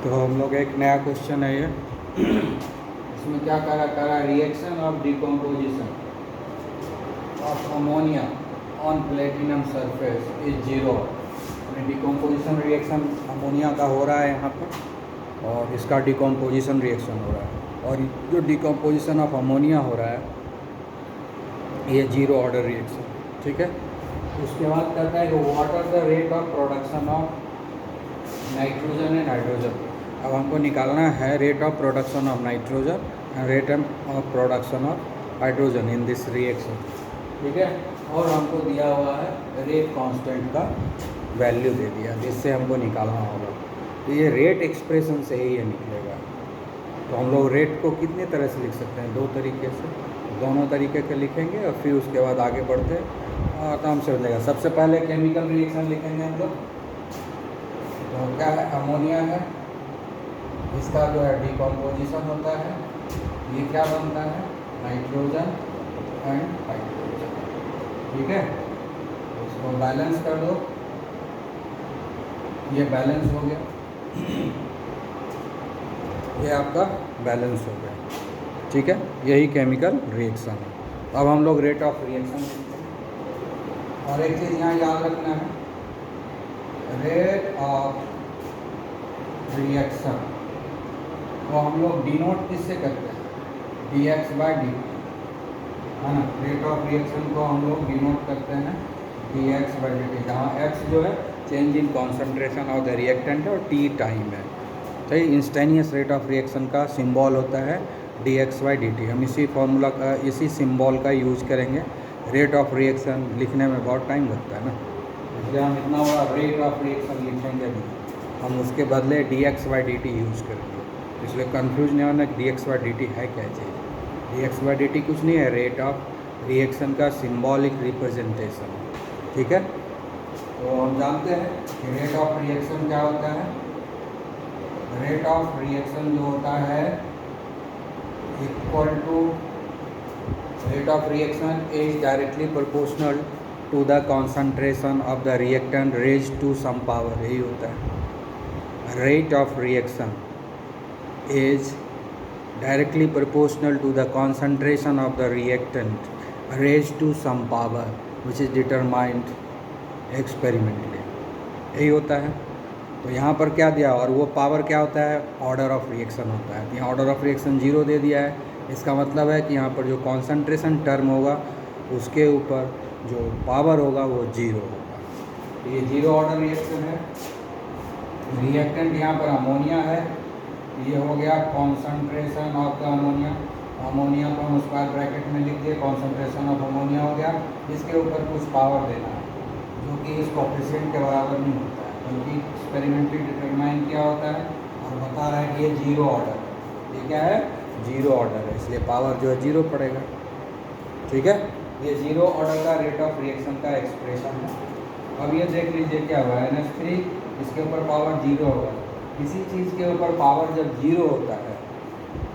तो हम लोग एक नया क्वेश्चन है ये। इसमें क्या करा reaction of decomposition of ammonia on platinum surface is zero. Decomposition reaction ammonia का हो रहा है यहाँ पर और इसका डिकम्पोजिशन रिएक्शन हो रहा है, और जो डिकम्पोजिशन ऑफ अमोनिया हो रहा है ये जीरो ऑर्डर रिएक्शन, ठीक है। उसके बाद कहता है कि what are the rate of production of nitrogen and hydrogen. अब हमको निकालना है rate of production of nitrogen and rate of production of hydrogen in this reaction, ठीक है। और हमको दिया हुआ है रेट कांस्टेंट का वैल्यू दे दिया, जिससे हमको निकालना होगा। तो ये रेट एक्सप्रेशन से ही ये निकलेगा। तो हम लोग रेट को कितने तरह से लिख सकते हैं? दो तरीके से, दोनों तरीके के लिखेंगे और फिर उसके बाद आगे बढ़ते आराम से हो जाएगा। सबसे पहले केमिकल रिएक्शन लिखेंगे हम लोग। तो क्या है? अमोनिया है, इसका जो है डिकम्पोजिशन होता है, ये क्या बनता है? नाइट्रोजन एंड हाइड्रोजन, ठीक है। इसको बैलेंस कर दो, ये बैलेंस हो गया, ये आपका बैलेंस हो गया, ठीक है। यही केमिकल रिएक्शन है। अब हम लोग रेट ऑफ रिएक्शन लिखते हैं। और एक चीज़ यहाँ याद रखना है, रेट ऑफ रिएक्शन तो हम लोग डिनोट किससे करते हैं? dx/dt, है ना। रेट ऑफ रिएक्शन को हम लोग डिनोट करते हैं dx/dt, जहाँ x जो है change in concentration of the reactant और t टाइम है। तो इंस्टेनियस रेट ऑफ रिएक्शन का सिंबल होता है dx/dt। हम इसी फॉर्मूला का, इसी सिंबल का यूज करेंगे। रेट ऑफ रिएक्शन लिखने में बहुत टाइम लगता है ना, इसलिए हम इतना बड़ा रेट ऑफ रिएक्शन लिखेंगे नहीं, हम उसके बदले dx/dt यूज़ करेंगे। इसलिए कंफ्यूज नहीं होना कि dx/dt है क्या चीज़। dx/dt कुछ नहीं है, रेट ऑफ रिएक्शन का सिंबॉलिक रिप्रेजेंटेशन, ठीक है। तो हम जानते हैं कि रेट ऑफ रिएक्शन क्या होता है। रेट ऑफ रिएक्शन जो होता है equal to, rate of reaction is directly proportional to the concentration of the reactant raise to some power, यही होता है। Rate of reaction is directly proportional to the concentration of the reactant raised to some power which is determined experimentally, यही होता है। तो यहाँ पर क्या दिया, और वो पावर क्या होता है? ऑर्डर ऑफ रिएक्शन होता है। तो यहाँ ऑर्डर ऑफ रिएक्शन जीरो दे दिया है, इसका मतलब है कि यहाँ पर जो कॉन्सेंट्रेशन टर्म होगा उसके ऊपर जो पावर होगा वो जीरो होगा। ये जीरो ऑर्डर रिएक्शन है। रिएक्टेंट यहाँ पर अमोनिया है, ये हो गया concentration of the ammonia. Ammonia को हम स्क्वायर ब्रैकेट में लिख दिए, कॉन्सेंट्रेशन ऑफ अमोनिया हो गया। इसके ऊपर कुछ पावर देना है जो कि इस कोफिशिएंट के बराबर नहीं होता है, बल्कि एक्सपेरिमेंटली डिटरमाइन किया होता है और बता रहा है कि ये जीरो ऑर्डर है। ये क्या है? जीरो ऑर्डर है, इसलिए पावर जो है जीरो पड़ेगा, ठीक है। ये जीरो ऑर्डर का रेट ऑफ रिएक्शन का एक्सप्रेशन है। अब ये देख लीजिए क्या हुआ, NH3 इसके ऊपर पावर जीरो होगा। किसी चीज़ के ऊपर पावर जब जीरो होता है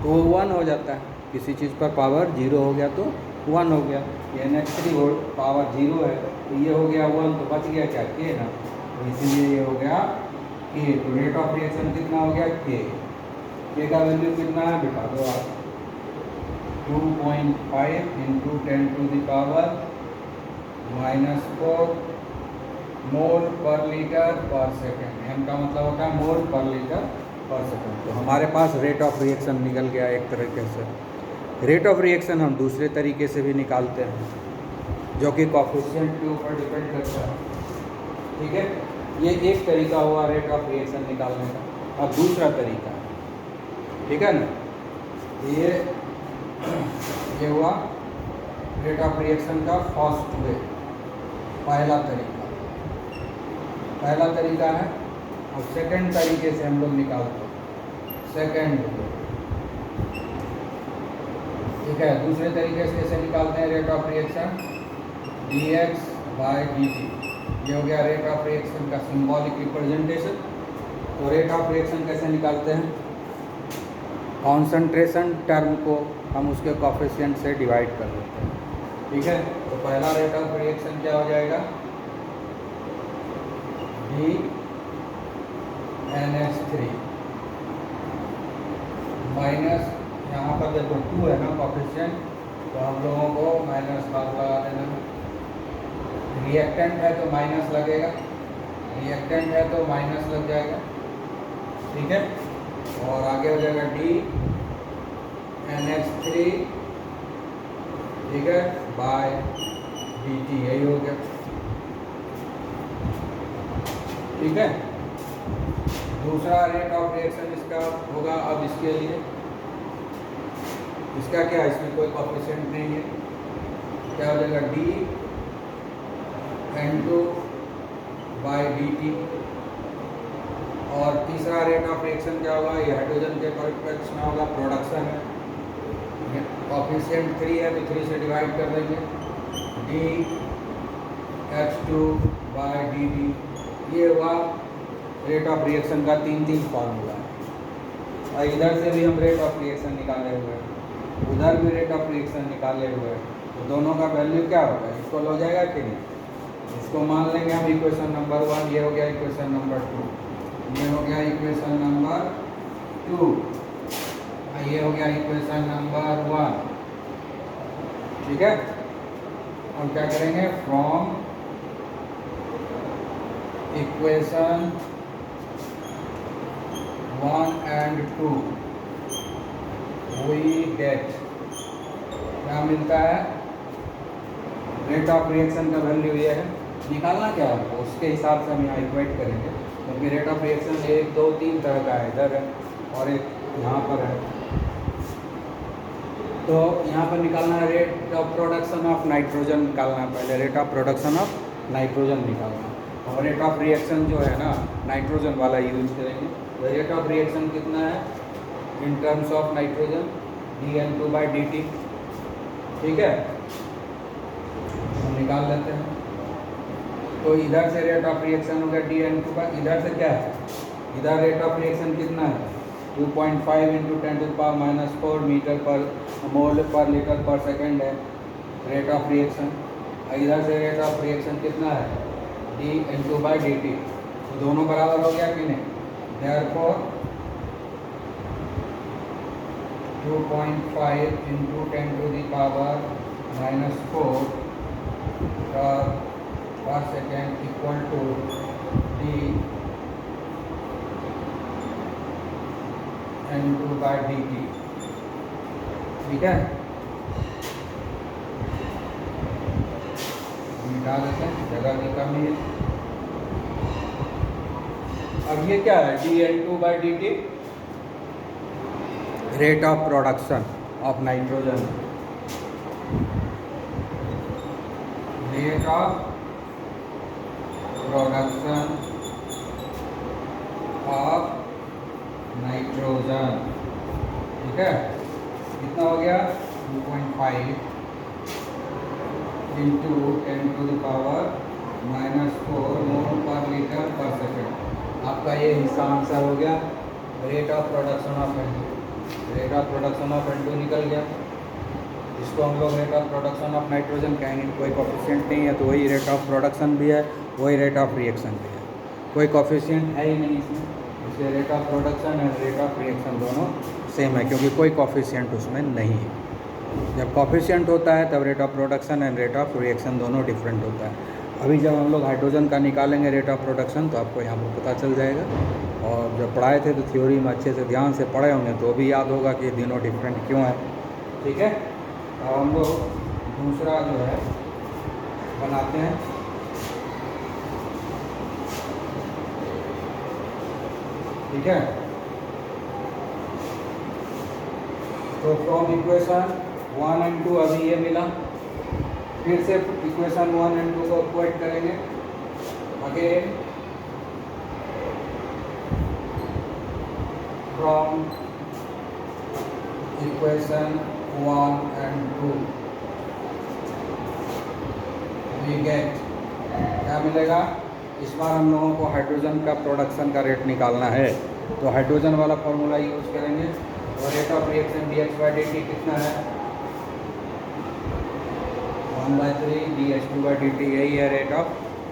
तो वो वन हो जाता है। किसी चीज़ पर पावर जीरो हो गया तो वन हो गया। ये NH3 पावर जीरो है तो ये हो गया वन, तो बच गया क्या? के ना। तो इसीलिए ये हो गया के। तो रेट ऑफ रिएक्शन कितना हो गया? के का वैल्यू कितना है? बिठा दो आप, 2.5 × 10⁻⁻⁴ मोल पर लीटर पर सेकेंड। एम का मतलब होता है मोल पर लीटर पर सेकेंड। तो हमारे पास रेट ऑफ रिएक्शन निकल गया एक तरीके से। रेट ऑफ रिएक्शन हम दूसरे तरीके से भी निकालते हैं, जो कि कोफिशिएंट के ऊपर डिपेंड करता है, ठीक है। ये एक तरीका हुआ रेट ऑफ रिएक्शन निकालने का। अब दूसरा तरीका है, ठीक है ना। ये हुआ रेट ऑफ रिएक्शन का फर्स्ट वे, पहला तरीका है। और सेकंड तरीके से हम लोग निकालते हैं, सेकंड, ठीक है। दूसरे तरीके से कैसे निकालते हैं रेट ऑफ रिएक्शन? dx/dt। ये हो गया रेट ऑफ रिएक्शन का सिंबॉलिक रिप्रेजेंटेशन। तो रेट ऑफ रिएक्शन कैसे निकालते हैं? कॉन्सेंट्रेशन टर्म को हम उसके कोफिशिएंट से डिवाइड कर देते हैं, ठीक है। तो पहला रेट ऑफ रिएक्शन क्या हो जाएगा? NH3 माइनस, यहाँ पर देखो 2 है ना कोफिशिएंट, तो हम लोगों को माइनस हाफ लगा देना। रिएक्टेंट है तो माइनस लगेगा, रिएक्टेंट है तो माइनस लग जाएगा, ठीक है। और आगे हो जाएगा डी NH3, ठीक है, बाय dt, यही हो गया, ठीक है। दूसरा रेट ऑफ रिएक्शन इसका होगा अब इसके लिए, इसका क्या है, इसमें कोई कोफिशिएंट नहीं है, क्या हो जाएगा डी N2 बाय dt। और तीसरा रेट ऑफ रिएक्शन क्या होगा, ये हाइड्रोजन के पक्ष में होगा, प्रोडक्शन है, कोफिशिएंट 3 है तो 3 से डिवाइड कर देंगे, DH2 बाय dt। ये हुआ रेट ऑफ रिएक्शन का 3 फार्मूला है। और इधर से भी हम रेट ऑफ रिएक्शन निकाले हुए हैं, उधर भी रेट ऑफ रिएक्शन निकाले हुए हैं, तो दोनों का वैल्यू क्या होगा, इक्वल हो जाएगा कि नहीं। इसको मान लेंगे हम इक्वेशन नंबर 1, ये हो गया इक्वेशन नंबर 2, ये हो गया इक्वेशन नंबर 2, ये हो गया इक्वेशन नंबर 1, ठीक है। हम क्या करेंगे, from equation 1 and 2 we get, क्या मिलता है, रेट ऑफ रिएक्शन का वैल्यू ये है, निकालना क्या है उसके हिसाब से हम यहाँ इक्वेट करेंगे, क्योंकि रेट ऑफ रिएक्शन 1 2 3 तरह का है, इधर है और एक यहाँ पर है। तो यहाँ पर निकालना है rate of production of nitrogen निकालना है, पहले rate of production of nitrogen निकालना, और रेट ऑफ रिएक्शन जो है ना नाइट्रोजन वाला यूज करेंगे। तो रेट ऑफ रिएक्शन कितना है in terms of nitrogen, dN2 by dt, ठीक है, हम निकाल लेते हैं। तो इधर से रेट ऑफ रिएक्शन हो गया dN2 बाई, इधर से क्या है, इधर रेट ऑफ रिएक्शन कितना है 2.5 × 10⁻⁻4 मीटर पर मोल पर लीटर पर सेकेंड है रेट ऑफ रिएक्शन। इधर से रेट ऑफ रिएक्शन कितना है dN2 बाई dt, तो दोनों बराबर हो गया कि नहीं। Therefore 2.5 × 10⁻⁴ per second equal to dN2 by dt, ठीक है। मिटा देते हैं, जगह की कमी है। अब ये क्या है dN2 by dt, rate of production of nitrogen, rate of production of nitrogen, ठीक है। कितना हो गया 2.5 × 10⁻⁻4 मोल पर लीटर पर सेकेंड। आपका ये हिस्सा आंसर हो गया rate of production of N2। Rate of production of N2 निकल गया, इसको हम लोग rate of production of nitrogen कहेंगे। कोई कोफिशिएंट नहीं है तो वही रेट ऑफ प्रोडक्शन भी है, वही रेट ऑफ रिएक्शन भी है, कोई कोफिशिएंट है ही नहीं इसमें, इसलिए rate of production and rate of reaction दोनों सेम है, क्योंकि कोई कोफिशिएंट उसमें नहीं है। जब कोफिशिएंट होता है तब rate of production and rate of reaction दोनों डिफरेंट होता है। अभी जब हम लोग हाइड्रोजन का निकालेंगे रेट ऑफ प्रोडक्शन तो आपको यहाँ पर पता चल जाएगा, और जब पढ़ाए थे तो थ्योरी में अच्छे से ध्यान से पढ़े होंगे तो भी याद होगा कि तीनों डिफरेंट क्यों है, ठीक है। अब हम लोग दूसरा जो है बनाते हैं, ठीक है। तो फ्रॉम इक्वेशन 1 and 2 अभी ये मिला, फिर से इक्वेशन 1 and 2 को इक्वेट करेंगे again from equation 1 and 2 we get, क्या मिलेगा, इस बार हम लोगों को हाइड्रोजन का प्रोडक्शन का रेट निकालना है, तो हाइड्रोजन वाला फॉर्मूला यूज करेंगे। और रेट ऑफ रिएक्शन dH/dt कितना है 1/3 dH2/dt, यही है rate of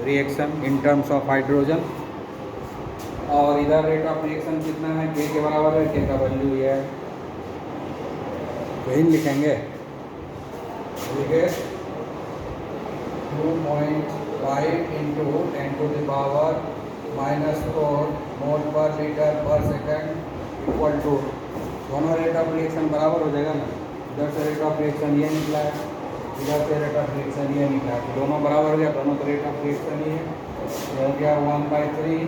reaction in terms of hydrogen. और इधर रेट ऑफ रिएक्शन कितना है K के बराबर है, K का वैल्यू ये है वही लिखेंगे, देखिए 2.5 इंटू 10⁻⁻⁴ मोल पर लीटर पर सेकंड इक्वल टू, दोनों रेट ऑफ रिएक्शन बराबर हो जाएगा ना। इधर से रेट ऑफ रिएक्शन ये निकला है, इधर से रेट ऑफ रिएक्शन ये निकला है, तो दोनों बराबर हो गया, दोनों का रेट ऑफ रिएक्शन ही है। ये हो गया 1/3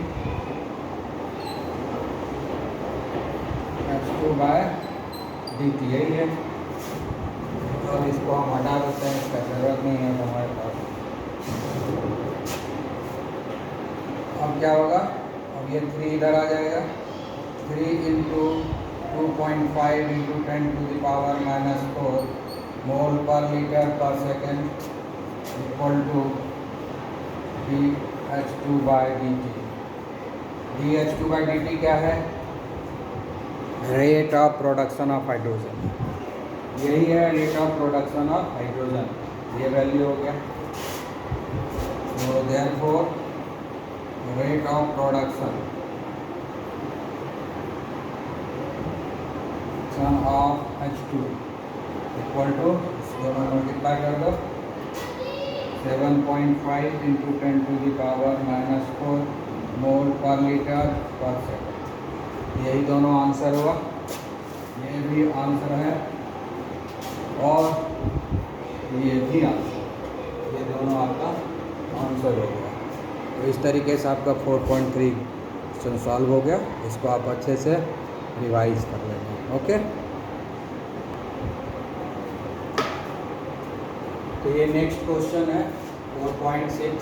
H2/dt, यही है। और इसको हम हटा देते हैं, इसका ज़रूरत नहीं है हमारे पास। अब क्या होगा, अब ये 3 इधर आ जाएगा, 3 इंटू 2.5 इंटू 10⁻⁻⁴ मोल पर लीटर पर second equal to dH2/dt। dH2/dt क्या है, rate of production of hydrogen, यही है rate of production of hydrogen, ये वैल्यू हो गया। तो therefore rate of production of H2 equal to, इसको मल्टीप्लाई कर दो, 7.5 इंटू 10⁻⁻⁴ मोल पर लीटर पर सेकेंड, यही दोनों आंसर हुआ, ये भी आंसर है और ये भी आंसर, ये दोनों आपका आंसर हो गया। तो इस तरीके से आपका 4.3 क्वेश्चन सॉल्व हो गया, इसको आप अच्छे से रिवाइज कर लेंगे। ओके, तो ये नेक्स्ट क्वेश्चन है 4.6,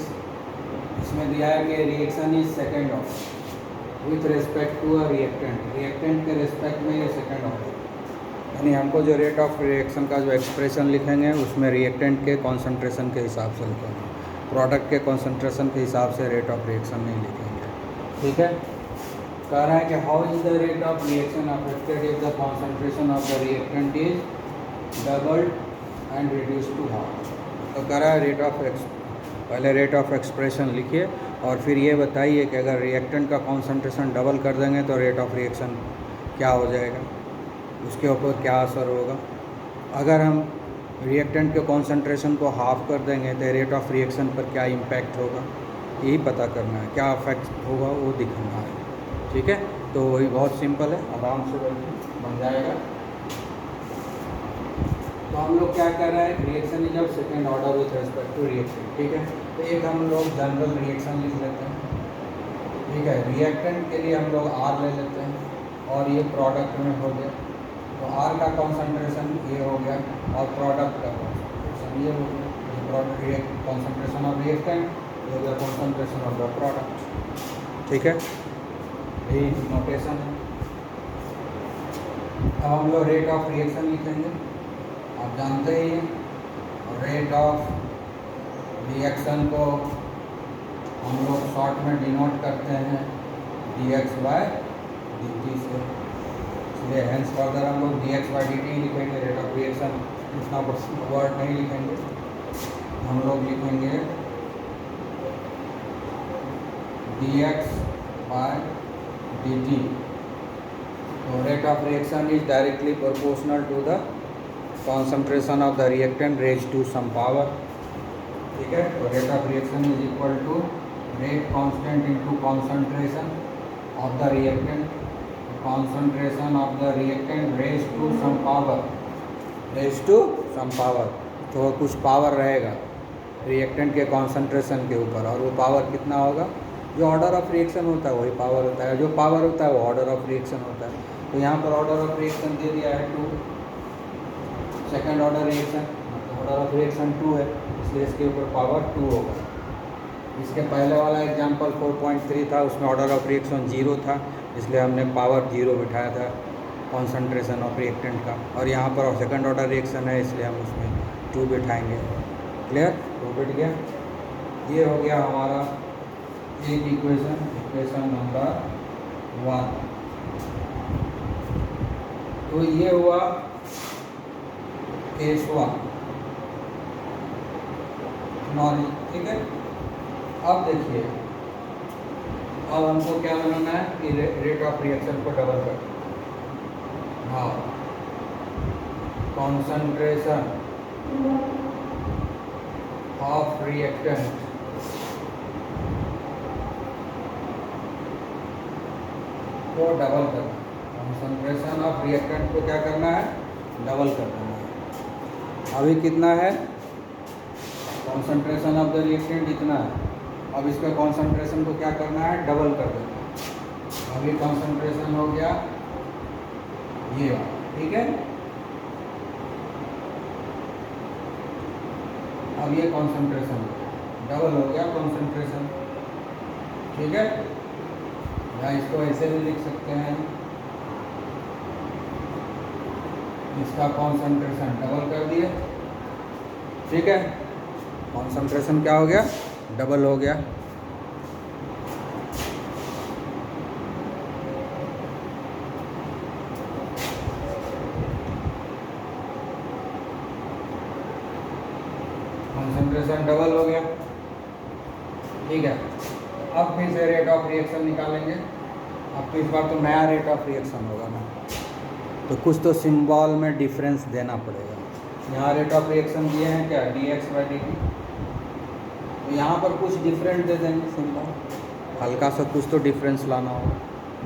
इसमें दिया है कि reaction is second order with respect to a reactant, reactant के रिस्पेक्ट में ये सेकेंड ऑर्डर, यानी हमको जो रेट ऑफ रिएक्शन का जो एक्सप्रेशन लिखेंगे उसमें रिएक्टेंट के कॉन्सेंट्रेशन के हिसाब से लिखेंगे, प्रोडक्ट के कॉन्सेंट्रेशन के हिसाब से रेट ऑफ रिएक्शन नहीं लिखेंगे। ठीक है, कह रहा है कि how is the rate of reaction affected if the concentration of the reactant is doubled and reduce to half. तो कह रहा है रेट ऑफ पहले रेट ऑफ एक्सप्रेशन लिखिए और फिर ये बताइए कि अगर रिएक्टेंट का कॉन्सेंट्रेशन डबल कर देंगे तो रेट ऑफ रिएक्शन क्या हो जाएगा, उसके ऊपर क्या असर होगा। अगर हम रिएक्टेंट के कॉन्सेंट्रेशन को हाफ कर देंगे तो रेट ऑफ रिएक्शन पर क्या इम्पैक्ट होगा, यही पता करना है, क्या इफेक्ट होगा वो दिखाना है। ठीक है, तो वही बहुत सिंपल है, आराम से बन जाएगा। तो हम लोग क्या कर रहे हैं, reaction is of second order with respect to reactant. ठीक है, तो एक हम लोग जनरल रिएक्शन लिख लेते हैं। ठीक है, रिएक्टेंट के लिए हम लोग R ले लेते हैं और ये प्रोडक्ट में हो गया, तो R का कॉन्सेंट्रेशन ये हो गया और प्रोडक्ट का कॉन्सेंट्रेशन ये हो गया, ये प्रोडक्ट कॉन्सेंट्रेशन ऑफ रिएक्टेंट, ये हो गया कॉन्सेंट्रेशन ऑफ द प्रोडक्ट। ठीक है, यही नोटेशन है। अब हम लोग रेट ऑफ रिएक्शन लिखेंगे, आप जानते ही हैं रेट ऑफ रिएक्शन को हम लोग शॉर्ट में डिनोट करते हैं dx/dt से, इसलिए हेंस फर्दर हम लोग dx/dt लिखेंगे, रेट ऑफ रिएक्शन इतना वर्ड नहीं लिखेंगे, हम लोग लिखेंगे dx/dt। तो rate of reaction is directly proportional to the concentration of the reactant raised to some power। ठीक है, तो rate of reaction is equal to rate constant into concentration of the reactant, concentration of the reactant raised to some power, raised to some power, तो कुछ power रहेगा reactant के concentration के ऊपर, और वो पावर कितना होगा, जो ऑर्डर ऑफ रिएक्शन होता है वही पावर होता है, जो पावर होता है वो ऑर्डर ऑफ रिएक्शन होता है। तो यहाँ पर ऑर्डर ऑफ रिएक्शन दे दिया है 2, second order reaction, order of reaction 2 है, इसलिए इसके ऊपर पावर 2 होगा। इसके पहले वाला एग्जांपल 4.3 था, उसमें ऑर्डर ऑफ रिएक्शन 0 था, इसलिए हमने पावर 0 बिठाया था कॉन्सेंट्रेशन ऑफ रिएक्टेंट का, और यहाँ पर सेकंड ऑर्डर रिएक्शन है इसलिए हम उसमें 2 बिठाएंगे। क्लियर, 2 बिठ गया। ये हो गया हमारा एक इक्वेशन नंबर 1। तो ये हुआ केस 1 नॉर्मल। ठीक है, अब देखिए, अब हमको क्या बनाना है कि रेट ऑफ रिएक्शन को डबल कर। हाँ, कॉन्सेंट्रेशन ऑफ रिएक्टेंट को डबल करना, कॉन्सेंट्रेशन ऑफ रिएक्टेंट को क्या करना है, डबल करना है। अभी कितना है, कॉन्सेंट्रेशन ऑफ द रिएक्टेंट इतना है, अब इसका कॉन्सेंट्रेशन को क्या करना है, डबल कर देना है। अभी कॉन्सेंट्रेशन हो गया ये वाला, ठीक है। अब ये कॉन्सेंट्रेशन डबल हो गया कॉन्सेंट्रेशन, ठीक है। या इसको ऐसे भी लिख सकते हैं, इसका कॉन्सेंट्रेशन डबल कर दिए, ठीक है। कॉन्सेंट्रेशन क्या हो गया, डबल हो गया। कॉन्सेंट्रेशन डबल हो गया, ठीक है। अब फिर से रेट ऑफ रिएक्शन निकालेंगे। अब तो इस बार तो नया रेट ऑफ रिएक्शन होगा ना, तो कुछ तो सिंबल में डिफरेंस देना पड़ेगा। यहाँ रेट ऑफ रिएक्शन दिए हैं क्या, dx/dt, तो यहाँ पर कुछ डिफरेंट दे देंगे सिंबल, हल्का सा कुछ तो डिफरेंस लाना होगा।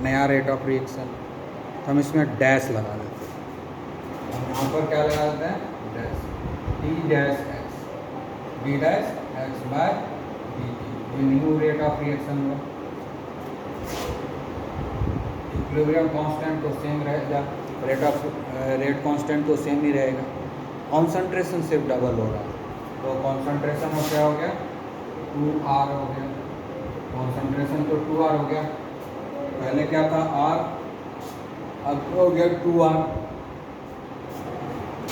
नया रेट ऑफ रिएक्शन, तो हम इसमें डैश लगा देते हैं। हम यहाँ पर क्या लगा देते हैं, डैश, d डैश x/dt, ये न्यू रेट ऑफ रिएक्शन हुआ। इक्विलिब्रियम कांस्टेंट तो सेम रहेगा, रेट कांस्टेंट तो सेम ही रहेगा, कॉन्सेंट्रेशन सिर्फ डबल हो रहा है। तो कॉन्सेंट्रेशन में क्या हो गया, 2r हो गया, कॉन्सेंट्रेशन तो 2r हो गया, पहले क्या था r, अब हो गया 2r,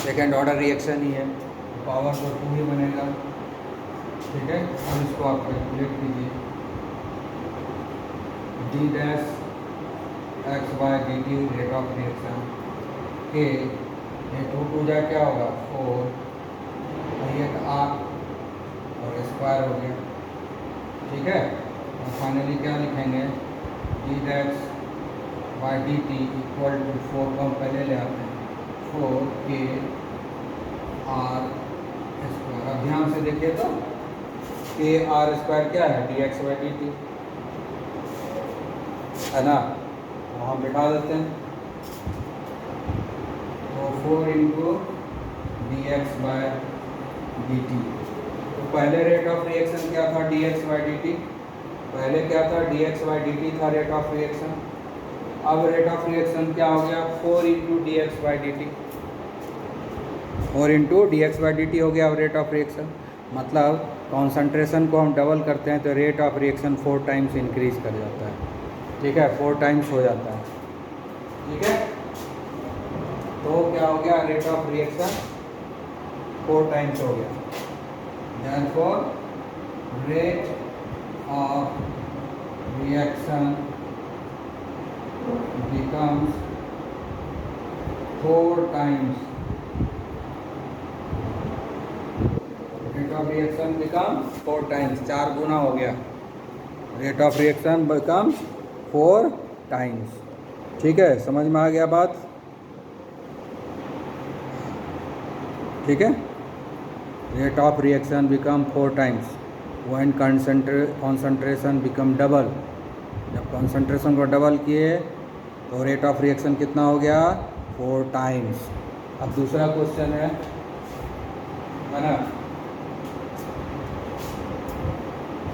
सेकेंड ऑर्डर रिएक्शन ही है, पावर तो 2 ही बनेगा, ठीक है। अब इसको आप कैलकुलेट कीजिए, d dash x/dt rate of reaction के, ये 2 जा क्या होगा 4, ये r और स्क्वायर हो गया, ठीक है। और फाइनली क्या लिखेंगे, d dash dt equal to 4 को हम पहले ले आते हैं, 4k r स्क्वायर। अब ध्यान से देखिए तो k r स्क्वायर क्या है, dx/dt है ना, वहाँ बिठा देते हैं। तो 4 इंटू dx/dt, तो पहले रेट ऑफ रिएक्शन क्या था, dx/dt, पहले क्या था, dx/dt था रेट ऑफ रिएक्शन। अब रेट ऑफ रिएक्शन क्या हो गया, 4 इंटू dx/dt, 4 इंटू dx/dt हो गया अब रेट ऑफ रिएक्शन। मतलब कॉन्सेंट्रेशन को हम डबल करते हैं तो rate of reaction 4 times increase कर जाता है, ठीक है, 4 टाइम्स हो जाता है, ठीक है। तो क्या हो गया, रेट ऑफ रिएक्शन 4 टाइम्स हो गया, therefore rate of reaction becomes 4 times, rate of reaction become 4 times, 4 गुना हो गया, rate of reaction become 4 times, ठीक है। समझ में आ गया बात, ठीक है। Rate of reaction become 4 times when concentration become double, जब कॉन्सेंट्रेशन को डबल किए तो रेट ऑफ रिएक्शन कितना हो गया, 4 टाइम्स। अब दूसरा क्वेश्चन है ना,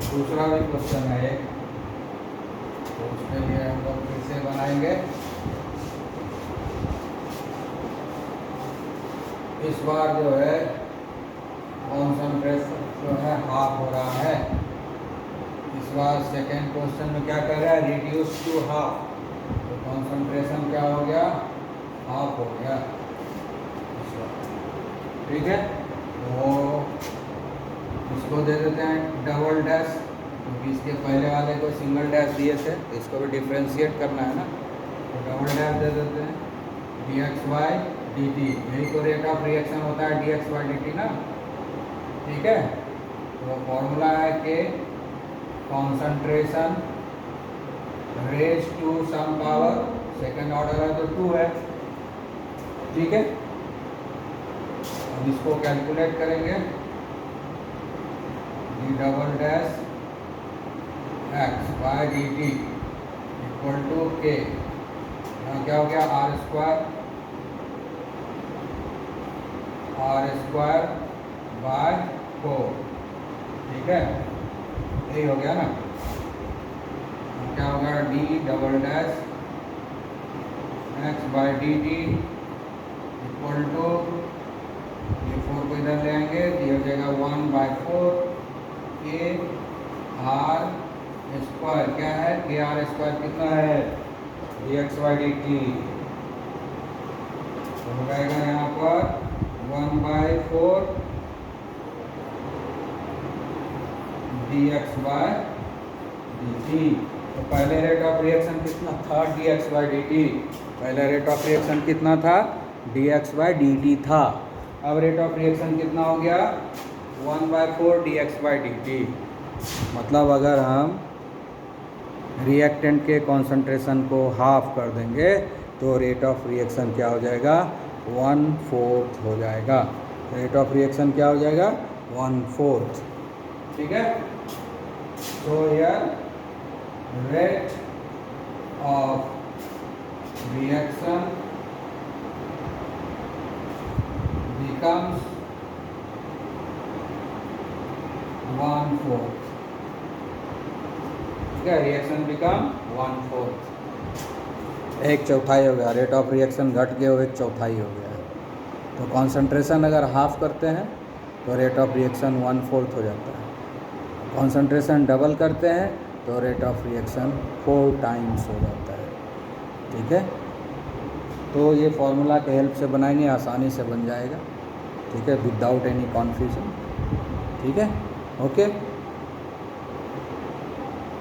दूसरा भी क्वेश्चन है एक, तो उसके लिए हम लोग फिर से बनाएंगे। इस बार जो है कॉन्सेंट्रेशन जो है हाफ हो रहा है। इस बार सेकेंड क्वेश्चन में क्या कर रहा है, रिड्यूस टू हाफ, तो कॉन्सेंट्रेशन क्या हो गया, हाफ हो गया, ठीक है। तो इसको दे देते हैं डबल डैश, क्योंकि इसके पहले वाले को सिंगल डैश दिए थे, तो इसको भी डिफ्रेंशिएट करना है ना, तो डबल डैश दे देते हैं, dx/dt, यही तो रेट ऑफ रिएक्शन होता है dx/dt ना, ठीक है। तो फॉर्मूला है कि concentration raise to some power, second order है तो 2 है, ठीक है। अब इसको कैलकुलेट करेंगे, D double dash X by D T equal to K, यहाँ क्या हो गया आर स्क्वायर बाय 4, ठीक है, यही हो गया ना। क्या होगा D double dash X by D T equal to, ये 4 को इधर ले आएंगे तो ये हो जाएगा 1/4 के आर स्क्वायर, क्या है के आर स्क्वायर कितना है D X by D T, तो हो जाएगा यहाँ पर 1/4 D X by D T. तो पहले रेट ऑफ रिएक्शन कितना था D X by D T, पहले रेट ऑफ रिएक्शन कितना था D X by D T था। अब रेट ऑफ रिएक्शन कितना हो गया 1/4 D X by D T. मतलब अगर हम रिएक्टेंट के कॉन्सेंट्रेशन को हाफ कर देंगे तो रेट ऑफ रिएक्शन क्या हो जाएगा 1/4 हो जाएगा। रेट ऑफ रिएक्शन क्या हो जाएगा 1/4, ठीक है। तो यार रेट ऑफ रिएक्शन becomes 1/4, ठीक है, रिएक्शन बिकम 1/4, 1/4 हो गया। रेट ऑफ रिएक्शन घट गया, 1/4 हो गया। तो कॉन्सेंट्रेशन अगर हाफ करते हैं तो रेट ऑफ रिएक्शन 1/4 हो जाता है। कॉन्सेंट्रेशन डबल करते हैं तो रेट ऑफ रिएक्शन 4 टाइम्स हो जाता है, ठीक है। तो ये फॉर्मूला के हेल्प से बनाएंगे, आसानी से बन जाएगा, ठीक है, विदाउट एनी कन्फ्यूजन, ठीक है, ओके।